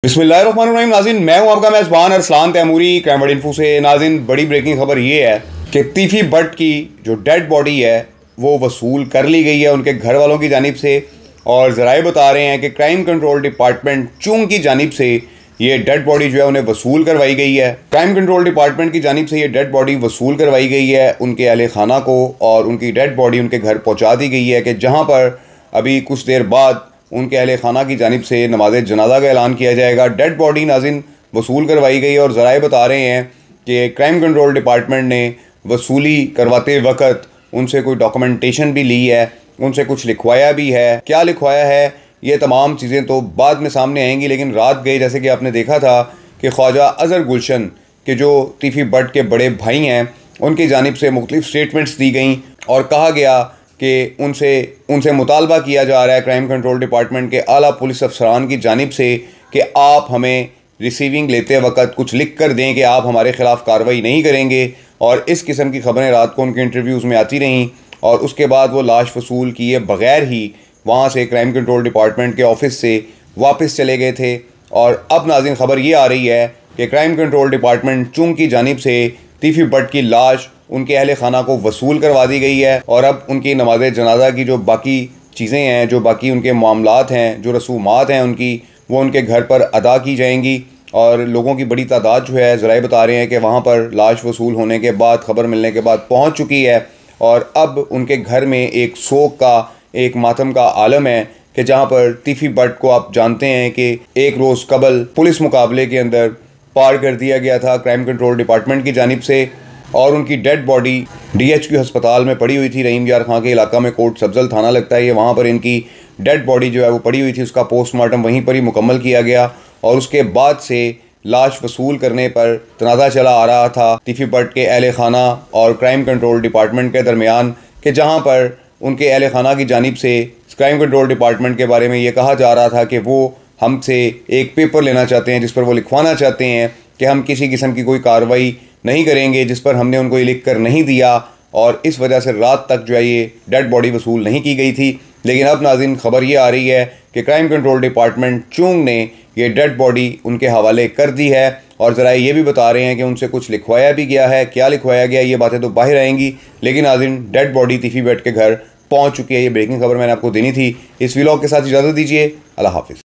बिस्मिल्लाहिर्रहमानिर्रहीम। नाज़रीन, मैं हूं आपका मेज़बान अरसलान तैमूरी। कैमरा इन्फो से नाज़रीन, बड़ी ब्रेकिंग खबर ये है कि तीफी भट्ट की जो डेड बॉडी है वो वसूल कर ली गई है उनके घर वालों की जानिब से। और ज़राए बता रहे हैं कि क्राइम कंट्रोल डिपार्टमेंट चुंग की जानिब से ये डेड बॉडी जो है उन्हें वसूल करवाई गई है। क्राइम कंट्रोल डिपार्टमेंट की जानिब से ये डेड बॉडी वसूल करवाई गई है उनके अहले खाना को, और उनकी डेड बॉडी उनके घर पहुँचा दी गई है कि जहाँ पर अभी कुछ देर बाद उनके अहले खाना की जानिब से नमाज जनाजा का ऐलान किया जाएगा। डेड बॉडी नाज़रीन वसूल करवाई गई और ज़राए बता रहे हैं कि क्राइम कंट्रोल डिपार्टमेंट ने वसूली करवाते वक्त उनसे कोई डॉक्यूमेंटेशन भी ली है, उनसे कुछ लिखवाया भी है। क्या लिखवाया है ये तमाम चीज़ें तो बाद में सामने आएंगी, लेकिन रात गई जैसे कि आपने देखा था कि ख्वाजा अज़हर गुलशन के जो तीफी भट्ट के बड़े भाई हैं उनकी जानिब से मुख्तलिफ स्टेटमेंट्स दी गई और कहा गया कि उनसे मुतालबा किया जा रहा है क्राइम कंट्रोल डिपार्टमेंट के आला पुलिस अफसरान की जानिब से कि आप हमें रिसीविंग लेते वक्त कुछ लिख कर दें कि आप हमारे ख़िलाफ़ कार्रवाई नहीं करेंगे। और इस किस्म की ख़बरें रात को उनके इंटरव्यूज़ में आती रहीं और उसके बाद वो लाश वसूल किए बग़ैर ही वहाँ से क्राइम कंट्रोल डिपार्टमेंट के ऑफिस से वापस चले गए थे। और अब नाज़रीन खबर ये आ रही है कि क्राइम कंट्रोल डिपार्टमेंट चुंग की जानिब से तीफी भट्ट की लाश उनके अहले खाना को वसूल करवा दी गई है। और अब उनकी नमाज जनाजा की जो बाकी चीज़ें हैं, जो बाकी उनके मामलात हैं, जो रसूमात हैं उनकी, वो उनके घर पर अदा की जाएंगी। और लोगों की बड़ी तादाद जो है ज़राए बता रहे हैं कि वहाँ पर लाश वसूल होने के बाद, ख़बर मिलने के बाद पहुँच चुकी है। और अब उनके घर में एक सोग का, एक मातम का आलम है कि जहाँ पर तीफी भट्ट को आप जानते हैं कि एक रोज़ कबल पुलिस मुकाबले के अंदर पार कर दिया गया था क्राइम कंट्रोल डिपार्टमेंट की जानिब से, और उनकी डेड बॉडी DHQ अस्पताल में पड़ी हुई थी। रहीम यार खां के इलाका में कोट सब्जल थाना लगता है ये, वहाँ पर इनकी डेड बॉडी जो है वो पड़ी हुई थी। उसका पोस्टमार्टम वहीं पर ही मुकम्मल किया गया और उसके बाद से लाश वसूल करने पर तनाज़ा चला आ रहा था तीफी भट्ट के अहले खाना और क्राइम कंट्रोल डिपार्टमेंट के दरमियान, कि जहाँ पर उनके अहले खाना की जानिब से क्राइम कंट्रोल डिपार्टमेंट के बारे में ये कहा जा रहा था कि वो हमसे एक पेपर लेना चाहते हैं जिस पर वो लिखवाना चाहते हैं कि हम किसी किस्म की कोई कार्रवाई नहीं करेंगे जिस पर हमने उनको ये लिख कर नहीं दिया। और इस वजह से रात तक जो है ये डेड बॉडी वसूल नहीं की गई थी। लेकिन अब नाज़रीन खबर ये आ रही है कि क्राइम कंट्रोल डिपार्टमेंट चुंग ने ये डेड बॉडी उनके हवाले कर दी है। और ज़रा ये भी बता रहे हैं कि उनसे कुछ लिखवाया भी गया है। क्या लिखवाया गया ये बातें तो बाहर आएंगी, लेकिन नाज़रीन डेड बॉडी तीफी भट्ट के घर पहुँच चुकी है। ये ब्रेकिंग खबर मैंने आपको देनी थी। इस व्लॉग के साथ इजाज़त दीजिए। अल्लाह हाफिज़।